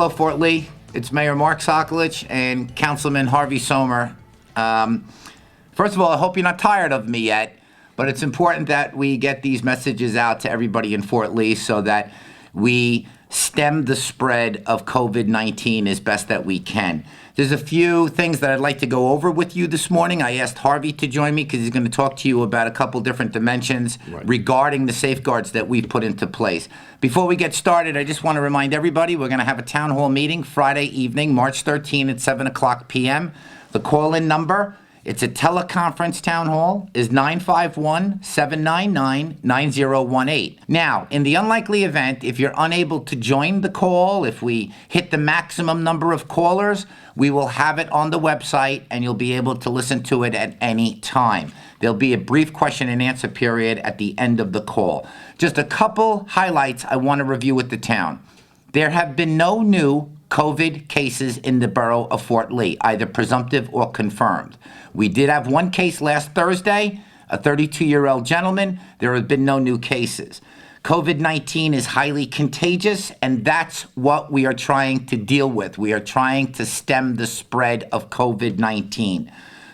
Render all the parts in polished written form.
Hello, Fort Lee. It's Mayor Mark Sokolich and Councilman Harvey Sommer. First of all, I hope you're not tired of me yet, but it's important that we get these messages out to everybody in Fort Lee so that we stem the spread of COVID-19 as best that we can. There's a few things that I'd like to go over with you this morning. I asked Harvey to join me because he's going to talk to you about a couple different dimensions regarding the safeguards that we've put into place. Before we get started, I just want to remind everybody we're going to have a town hall meeting Friday evening, March 13 at 7 o'clock p.m. The call-in number, it's a teleconference town hall, is 951-799-9018. Now, in the unlikely event, if you're unable to join the call, if we hit the maximum number of callers, we will have it on the website and you'll be able to listen to it at any time. There'll be a brief question and answer period at the end of the call. Just a couple highlights I want to review with the town. There have been no new COVID cases in the borough of Fort Lee, either presumptive or confirmed. We did have one case last Thursday, a 32-year-old gentleman. There have been no new cases. COVID-19 is highly contagious, and that's what we are trying to deal with. We are trying to stem the spread of COVID-19.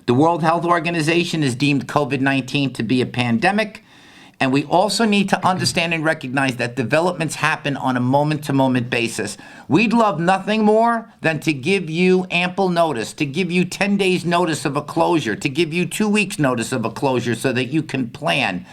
The World Health Organization has deemed COVID-19 to be a pandemic, and we also need to understand and recognize that developments happen on a moment-to-moment basis. We'd love nothing more than to give you ample notice, to give you 10 days notice of a closure, to give you 2 weeks notice of a closure so that you can plan.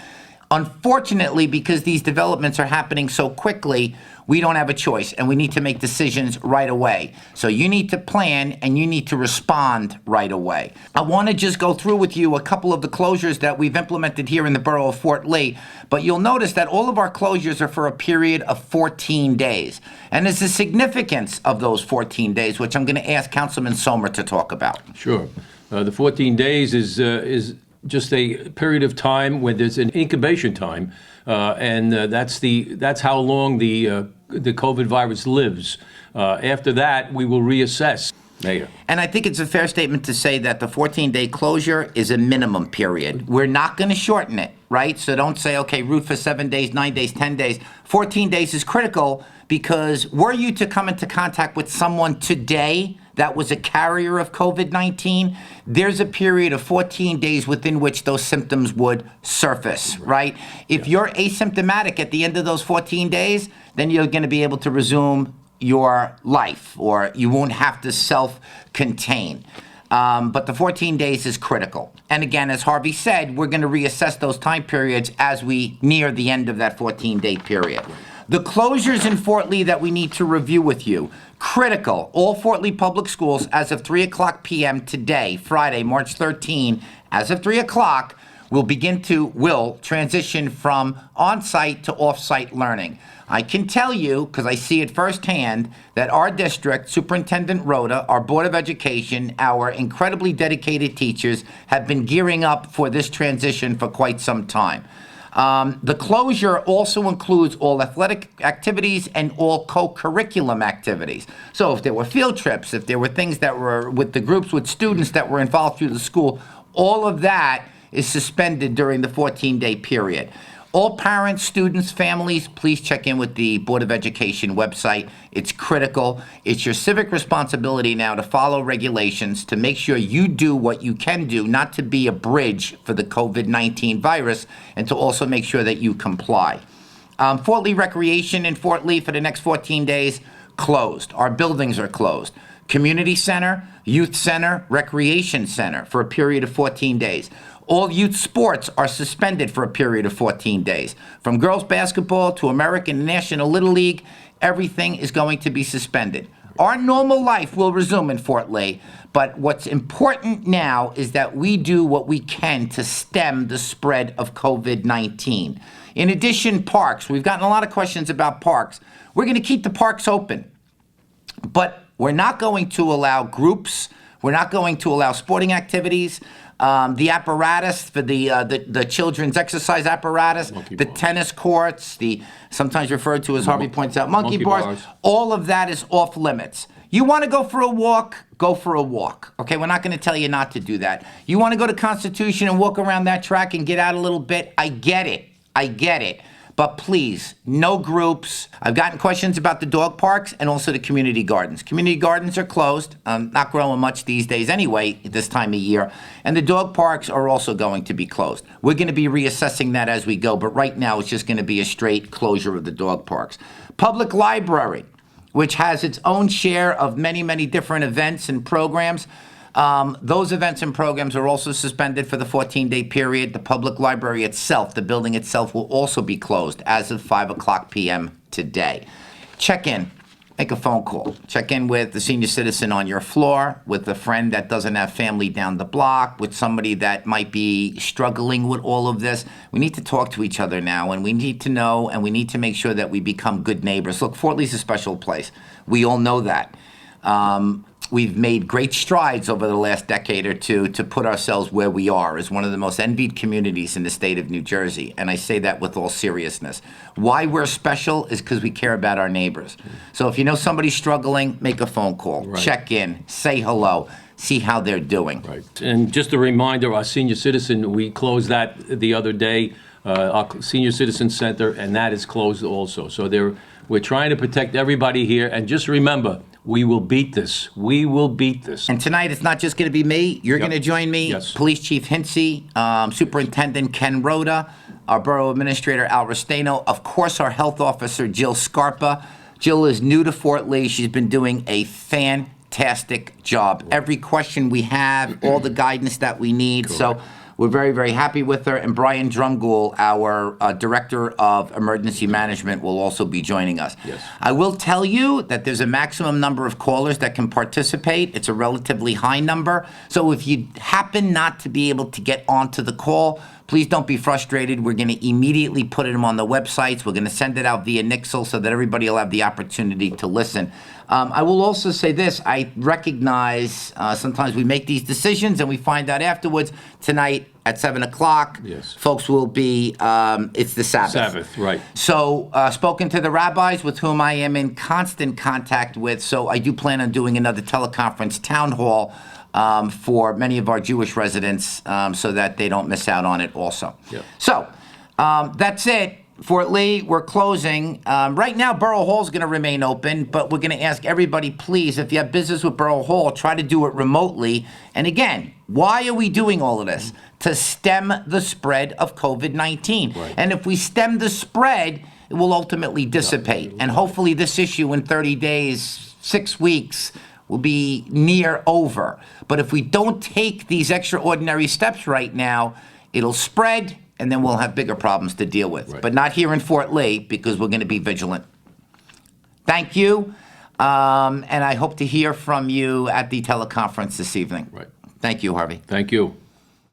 Unfortunately, because these developments are happening so quickly, we don't have a choice, and we need to make decisions right away. So you need to plan, and you need to respond right away. I want to just go through with you a couple of the closures that we've implemented here in the borough of Fort Lee, but you'll notice that all of our closures are for a period of 14 days. And there's a significance of those 14 days, which I'm going to ask Councilman Sommer to talk about. Sure. The 14 days is just a period of time where there's an incubation time, and that's how long the COVID virus lives. After that, we will reassess. Mayor. And I think it's a fair statement to say that the 14-day closure is a minimum period. We're not going to shorten it, right? So don't say, okay, root for 7 days, 9 days, 10 days. 14 days is critical because were you to come into contact with someone today that was a carrier of COVID-19, there's a period of 14 days within which those symptoms would surface, right? If you're asymptomatic at the end of those 14 days, then you're going to be able to resume your life, or you won't have to self-contain. But the 14 days is critical. And again, as Harvey said, we're going to reassess those time periods as we near the end of that 14-day period. The closures in Fort Lee that we need to review with you, critical. All Fort Lee public schools as of 3 o'clock p.m. today, Friday, March 13, as of 3 o'clock, will transition from on-site to off-site learning. I can tell you, because I see it firsthand, that our district, Superintendent Rhoda, our Board of Education, our incredibly dedicated teachers have been gearing up for this transition for quite some time. The closure also includes all athletic activities and all co-curriculum activities. So if there were field trips, if there were things that were with the groups with students that were involved through the school, all of that is suspended during the 14-day period. All parents, students, families, please check in with the Board of Education website. It's critical. It's your civic responsibility now to follow regulations, to make sure you do what you can do, not to be a bridge for the COVID-19 virus, and to also make sure that you comply. Fort Lee Recreation in Fort Lee for the next 14 days, closed. Our buildings are closed. Community Center, Youth Center, Recreation Center for a period of 14 days. All youth sports are suspended for a period of 14 days. From girls basketball to American National Little League, everything is going to be suspended. Our normal life will resume in Fort Lee, but what's important now is that we do what we can to stem the spread of COVID-19. In addition, parks. We've gotten a lot of questions about parks. We're going to keep the parks open, but we're not going to allow groups. We're not going to allow sporting activities. The apparatus for the children's exercise apparatus, the tennis courts, the sometimes referred to as Harvey points out, monkey bars, all of that is off limits. You want to go for a walk, go for a walk. Okay, we're not going to tell you not to do that. You want to go to Constitution and walk around that track and get out a little bit, I get it. But please, no groups. I've gotten questions about the dog parks and also the community gardens. Community gardens are closed, not growing much these days anyway, at this time of year. And the dog parks are also going to be closed. We're going to be reassessing that as we go, but right now it's just going to be a straight closure of the dog parks. Public library, which has its own share of many, many different events and programs. Those events and programs are also suspended for the 14-day period. The public library itself, the building itself, will also be closed as of 5 o'clock p.m. today. Check in. Make a phone call. Check in with the senior citizen on your floor, with a friend that doesn't have family down the block, with somebody that might be struggling with all of this. We need to talk to each other now, and we need to know, and we need to make sure that we become good neighbors. Look, Fort Lee's a special place. We all know that. We've made great strides over the last decade or two to put ourselves where we are as one of the most envied communities in the state of New Jersey, and I say that with all seriousness. Why we're special is because we care about our neighbors. So if you know somebody's struggling, make a phone call, Right. check in, say hello, see how they're doing. Right. And just a reminder, our senior citizen, we closed that the other day, our senior citizen center, and that is closed also. So we're trying to protect everybody here, and just remember, we will beat this. We will beat this. And tonight, it's not just going to be me. You're Yep. going to join me, Yes. Police Chief Hinsey, Superintendent Ken Rhoda, our Borough Administrator Al Restano, of course, our Health Officer Jill Scarpa. Jill is new to Fort Lee. She's been doing a fantastic job. Every question we have, all the guidance that we need. So we're very, very happy with her. And Brian Drumgoole, our Director of Emergency Management, will also be joining us. Yes. I will tell you that there's a maximum number of callers that can participate. It's a relatively high number. So if you happen not to be able to get onto the call, please don't be frustrated. We're going to immediately put them on the websites. We're going to send it out via Nixle so that everybody will have the opportunity to listen. I will also say this. I recognize sometimes we make these decisions and we find out afterwards. Tonight at 7 o'clock, Yes. folks will be, it's the Sabbath. Sabbath, right. So, spoken to the rabbis with whom I am in constant contact with, so I do plan on doing another teleconference town hall for many of our Jewish residents so that they don't miss out on it also. Yep. So, that's it. Fort Lee, we're closing. Right now, Borough Hall is going to remain open, but we're going to ask everybody, please, if you have business with Borough Hall, try to do it remotely. And again, why are we doing all of this? To stem the spread of COVID-19. Right. And if we stem the spread, it will ultimately dissipate. And hopefully this issue in 30 days, 6 weeks, will be near over. But if we don't take these extraordinary steps right now, it'll spread, and then we'll have bigger problems to deal with. Right. But not here in Fort Lee, because we're going to be vigilant. Thank you, and I hope to hear from you at the teleconference this evening. Right. Thank you, Harvey. Thank you.